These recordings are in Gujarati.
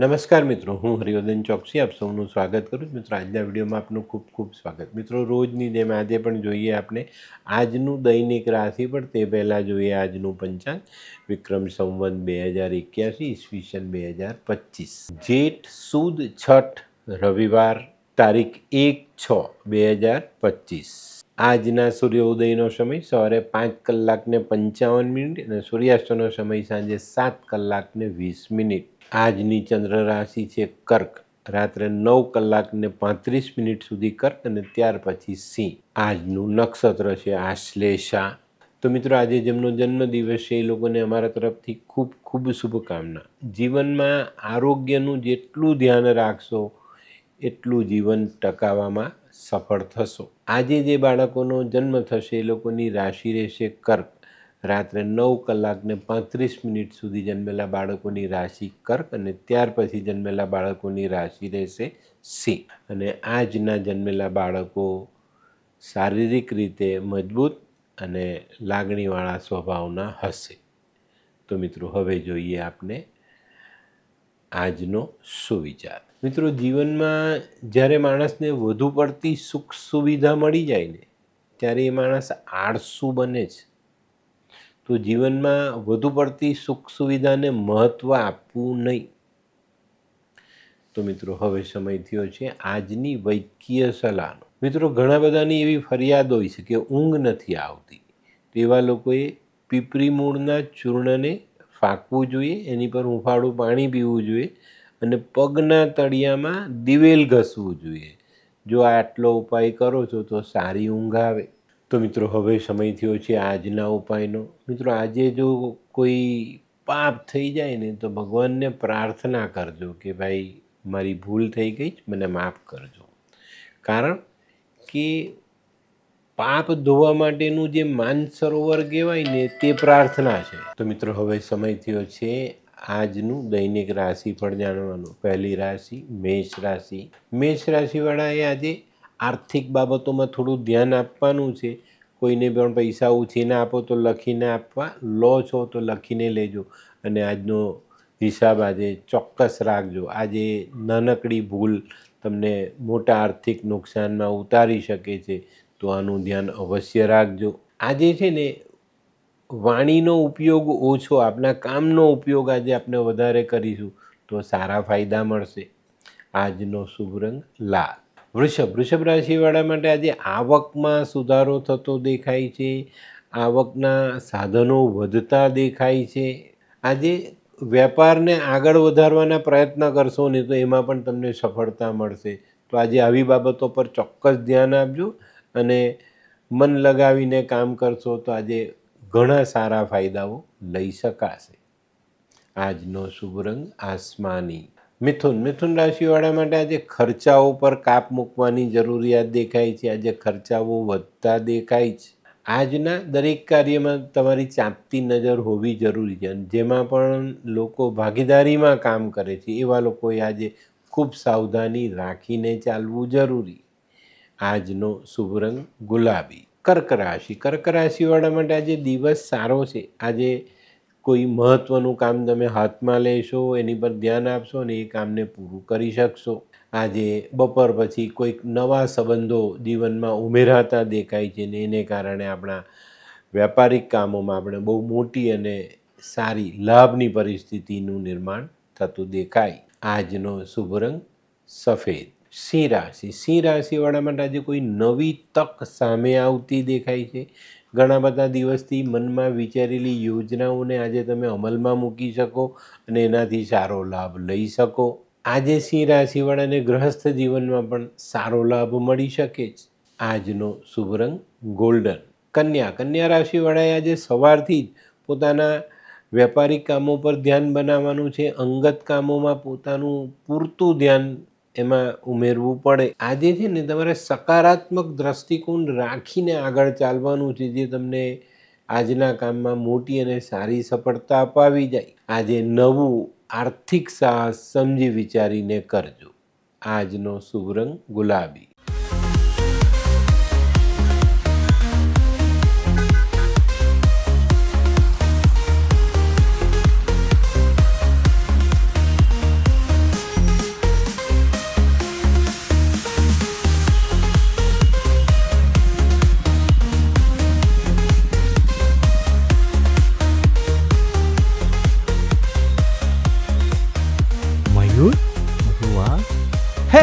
નમસ્કાર મિત્રો, હું હરિવર્ધન ચોકસી આપ સૌનું સ્વાગત કરું છું. મિત્રો, આજના વિડીયોમાં આપનું ખૂબ ખૂબ સ્વાગત. મિત્રો, રોજની જેમ આજે પણ જોઈએ આપણે આજનું દૈનિક રાશિફળ. તે પહેલાં જોઈએ આજનું પંચાંગ. વિક્રમ સંવત 2081 ઈસવીસન 2025, જેઠ સુદ છઠ રવિવાર, તારીખ 1/6/2025. આજના સૂર્યોદયનો સમય સવારે 5:55 અને સૂર્યાસ્તનો સમય સાંજે 7:20. આજની ચંદ્ર રાશિ છે કર્ક. રાત્રે 9:35 સુધી કર્ક અને ત્યાર પછી સિંહ. આજનું નક્ષત્ર છે આશ્લેષા. તો મિત્રો, આજે જેમનો જન્મદિવસ છે એ લોકોને અમારા તરફથી ખૂબ ખૂબ શુભકામના. જીવનમાં આરોગ્યનું જેટલું ધ્યાન રાખશો એટલું જીવન ટકાવવામાં સફળ થશો. આજે જે બાળકોનો જન્મ થશે એ લોકોની રાશિ રહેશે કર્ક. રાત્રે 9:35 સુધી જન્મેલા બાળકોની રાશિ કર્ક અને ત્યાર પછી જન્મેલા બાળકોની રાશિ રહેશે સિંહ. અને આજના જન્મેલા બાળકો શારીરિક રીતે મજબૂત અને લાગણીવાળા સ્વભાવના હશે. તો મિત્રો, હવે જોઈએ આપણે આજનો સુવિચાર. મિત્રો, જીવનમાં જ્યારે માણસને વધુ પડતી સુખ સુવિધા મળી જાય ને ત્યારે એ માણસ આળસુ બને છે. તો જીવનમાં વધુ પડતી સુખ સુવિધાને મહત્ત્વ આપવું નહીં. તો મિત્રો, હવે સમય થયો છે આજની વૈદ્યકીય સલાહનો. મિત્રો, ઘણા બધાની એવી ફરિયાદ હોય છે કે ઊંઘ નથી આવતી. તેવા લોકોએ પીપરી મૂળના ચૂર્ણને ફાંકવું જોઈએ, એની પર હુંફાળું પાણી પીવું જોઈએ અને પગના તળિયામાં દિવેલ ઘસવું જોઈએ. જો આટલો ઉપાય કરો છો તો સારી ઊંઘ આવે. તો મિત્રો, હવે સમય થયો છે આજના ઉપાયનો. મિત્રો, આજે જો કોઈ પાપ થઈ જાય ને તો ભગવાનને પ્રાર્થના કરજો કે ભાઈ મારી ભૂલ થઈ ગઈ, મને માફ કરજો. કારણ કે પાપ ધોવા માટેનું જે માનસરોવર કહેવાય ને તે પ્રાર્થના છે. તો મિત્રો, હવે સમય થયો છે આજનું દૈનિક રાશિફળ જાણવાનું. પહેલી રાશિ મેષ રાશિ. મેષ રાશિવાળાએ આજે આર્થિક બાબતોમાં થોડું ધ્યાન આપવાનું છે. કોઈને પણ પૈસા ઉછીને આપો તો લખીને આપવા, લો છો તો લખીને લેજો. અને આજનો હિસાબ આજે ચોક્કસ રાખજો. આજે નાનકડી ભૂલ તમને મોટા આર્થિક નુકસાનમાં ઉતારી શકે છે, તો આનું ધ્યાન અવશ્ય રાખજો. આજે છે ને વાણીનો ઉપયોગ ઓછો, આપણા કામનો ઉપયોગ આજે આપણે વધારે કરીશું તો સારા ફાયદા મળશે. આજનો શુભ રંગ લાલ. વૃષભ રાશિવાળા માટે આજે આવકમાં સુધારો થતો દેખાય છે. આવકના સાધનો વધતા દેખાય છે. આજે વેપારને આગળ વધારવાના પ્રયત્ન કરશો ને તો એમાં પણ તમને સફળતા મળશે. તો આજે આવી બાબતો પર ચોક્કસ ધ્યાન આપજો અને મન લગાવીને કામ કરશો તો આજે ઘણા સારા ફાયદાઓ લઈ શકાશે. આજનો શુભ રંગ આસમાની. મિથુન રાશિવાળા માટે આજે ખર્ચાઓ પર કાપ મૂકવાની જરૂરિયાત દેખાય છે. આજે ખર્ચાઓ વધતા દેખાય છે. આજના દરેક કાર્યમાં તમારી ચાંપતી નજર હોવી જરૂરી છે. જેમાં પણ લોકો ભાગીદારીમાં કામ કરે છે એવા લોકોએ આજે ખૂબ સાવધાની રાખીને ચાલવું જરૂરી. આજનો શુભ રંગ ગુલાબી. કર્ક રાશિવાળા માટે આજે દિવસ સારો છે. આજે કોઈ મહત્ત્વનું કામ તમે હાથમાં લેશો, એની પર ધ્યાન આપશો ને એ કામને પૂરું કરી શકશો. આજે બપોર પછી કોઈક નવા સંબંધો જીવનમાં ઉમેરાતા દેખાય છે ને એને કારણે આપણા વ્યાપારિક કામોમાં આપણે બહુ મોટી અને સારી લાભની પરિસ્થિતિનું નિર્માણ થતું દેખાય. આજનો શુભ રંગ સફેદ. સિંહ રાશિવાળા માટે આજે કોઈ નવી તક સામે આવતી દેખાય છે. ઘણા બધા દિવસથી મનમાં વિચારેલી યોજનાઓને આજે તમે અમલમાં મૂકી શકો અને એનાથી સારો લાભ લઈ શકો. આજે સિંહ રાશિવાળાને ગૃહસ્થ જીવનમાં પણ સારો લાભ મળી શકે છે. આજનો શુભ રંગ ગોલ્ડન. કન્યા રાશિવાળાએ આજે સવારથી જ પોતાના વ્યાપારિક કામો પર ધ્યાન બનાવવાનું છે. અંગત કામોમાં પોતાનું પૂરતું ધ્યાન એમાં ઉમેરવું પડે. આજે છે ને તમારે સકારાત્મક દ્રષ્ટિકોણ રાખીને આગળ ચાલવાનું છે, જે તમને આજના કામમાં મોટી અને સારી સફળતા અપાવી જાય. આજે નવું આર્થિક સાહસ સમજી વિચારીને કરજો. આજનો શુભ રંગ ગુલાબી.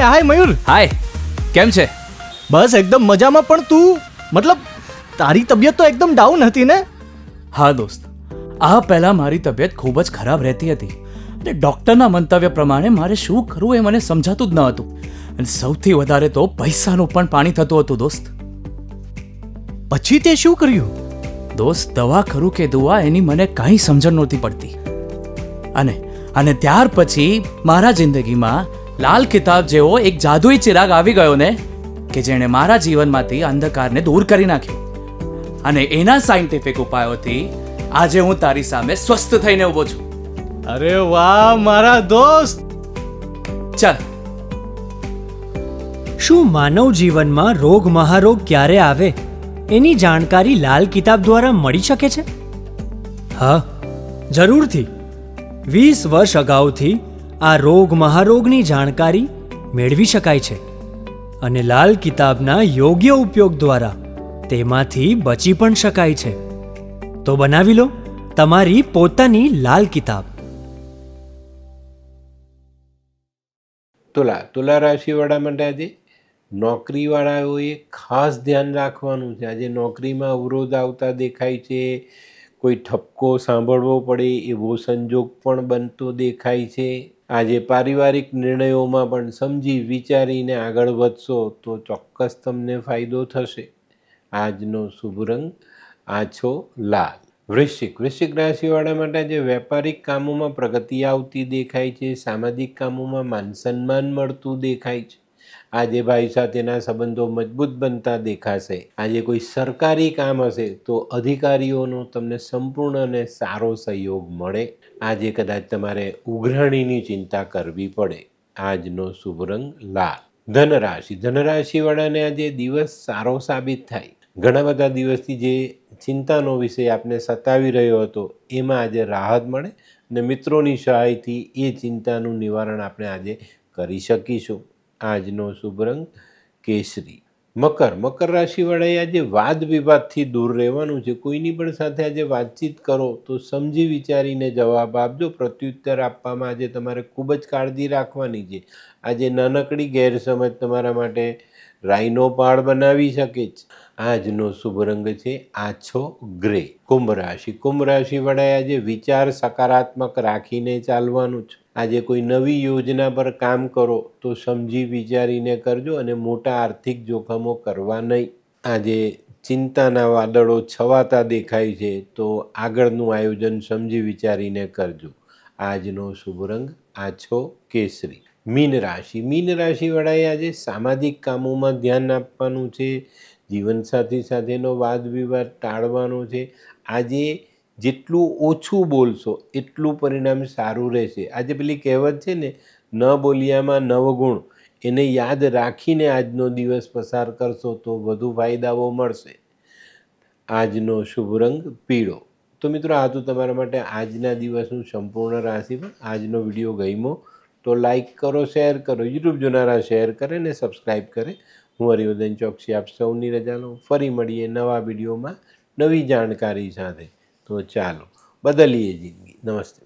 હાય મયુર. હાય, કેમ છે? બસ એકદમ મજામાં. પણ તું મતલબ તારી તબિયત તો એકદમ ડાઉન હતી ને? હા દોસ્ત, આ પહેલાં મારી તબિયત ખૂબ જ ખરાબ રહેતી હતી અને ડૉક્ટરના મંતવ્ય પ્રમાણે મારે શું કરવું એ મને સમજાતું જ ન હતું. અને સૌથી વધારે તો પૈસાનું પણ પાણી થતું હતું દોસ્ત. પછી તે શું કર્યું? દોસ્ત, દવા ખરું કે દુવા એની મને કાંઈ સમજણ નહોતી પડતી. અને ત્યાર પછી મારા જિંદગીમાં લાલ કિતાબ જેવો એક જાદુઈ ચિરાગ આવી ગયો ને, કે જેણે મારા જીવનમાંથી અંધકારને દૂર કરી નાખ્યો. અને એના સાયન્ટિફિક ઉપાયોથી આજે હું તારી સામે સ્વસ્થ થઈને ઊભો છું. અરે વાહ મારા દોસ્ત. ચાલ. શું માનવ જીવનમાં રોગ મહારોગ ક્યારે આવે એની જાણકારી લાલ કિતાબ દ્વારા મળી શકે છે? હા, જરૂરથી. 20 વર્ષ અગાઉથી આ રોગ મહારોગની જાણકારી મેળવી શકાય છે અને લાલ કિતાબના યોગ્ય ઉપયોગ દ્વારા તેમાંથી બચી પણ શકાય છે. તો બનાવી લો તમારી પોતાની લાલ કિતાબ. તુલા રાશિવાળા માટે આજે નોકરીવાળાઓએ ખાસ ધ્યાન રાખવાનું છે. આજે નોકરીમાં અવરોધ આવતા દેખાય છે, કોઈ ઠપકો સાંભળવો પડે એવો સંજોગ પણ બનતો દેખાય છે. આજે પારિવારિક નિર્ણયોમાં પણ સમજી વિચારીને આગળ વધશો તો ચોક્કસ તમને ફાયદો થશે. આજનો શુભ રંગ આછો લાલ. વૃશ્ચિક રાશિવાળા માટે આજે વેપારિક કામોમાં પ્રગતિ આવતી દેખાય છે. સામાજિક કામોમાં માન સન્માન મળતું દેખાય છે. આજે ભાઈ સાથેના સંબંધો મજબૂત બનતા દેખાશે. આજે કોઈ સરકારી કામ હશે તો અધિકારીઓનો તમને સંપૂર્ણ અને સારો સહયોગ મળે. આજે કદાચ તમારે ઉઘરાણીની ચિંતા કરવી પડે. આજનો શુભ રંગ લાલ. ધનરાશિવાળાને આજે દિવસ સારો સાબિત થાય. ઘણા બધા દિવસથી જે ચિંતાનો વિષય આપને સતાવી રહ્યો હતો એમાં આજે રાહત મળે અને મિત્રોની સહાયથી એ ચિંતાનું નિવારણ આપણે આજે કરી શકીશું. આજનો શુભ રંગ કેસરી. મકર રાશિવાળાએ આજે વાદ વિવાદથી દૂર રહેવાનું છે. કોઈની પણ સાથે આજે વાતચીત કરો તો સમજી વિચારીને જવાબ આપજો. પ્રત્યુત્તર આપવામાં આજે તમારે ખૂબ જ કાળજી રાખવાની છે. આજે નાનકડી ગેરસમજ તમારા માટે રાઈનો પાડ બનાવી શકે છે. આજનો શુભ રંગ છે આછો ગ્રે. કુંભ રાશિવાળાએ આજે વિચાર સકારાત્મક રાખીને ચાલવાનું છે. આજે કોઈ નવી યોજના પર કામ કરો તો સમજી વિચારીને કરજો અને મોટા આર્થિક જોખમો કરવા નહીં. આજે ચિંતાના વાદળો છવાતા દેખાય છે તો આગળનું આયોજન સમજી વિચારીને કરજો. આજનો શુભ રંગ આછો કેસરી. મીન રાશિવાળાએ આજે સામાજિક કામોમાં ધ્યાન આપવાનું છે. જીવનસાથી સાથેનો વાદ વિવાદ ટાળવાનો છે. આજે જેટલું ઓછું બોલશો એટલું પરિણામ સારું રહેશે. આજે પેલી કહેવત છે ને, ન બોલ્યામાં નવગુણ, એને યાદ રાખીને આજનો દિવસ પસાર કરશો તો વધુ ફાયદાઓ મળશે. આજનો શુભ રંગ પીળો. તો મિત્રો, આ તો તમારા માટે આજના દિવસનું સંપૂર્ણ રાશિફળ. આજનો વિડીયો ગમ્યો તો લાઈક કરો, શેર કરો. યુટ્યુબ જોનારા શેર કરે ને સબસ્ક્રાઈબ કરે. હું હરિવર્ધન ચોકસી આપ સૌની રજા લઉં. ફરી મળીએ નવા વિડીયોમાં નવી જાણકારી સાથે. તો ચાલો બદલીએ જિંદગી. નમસ્તે.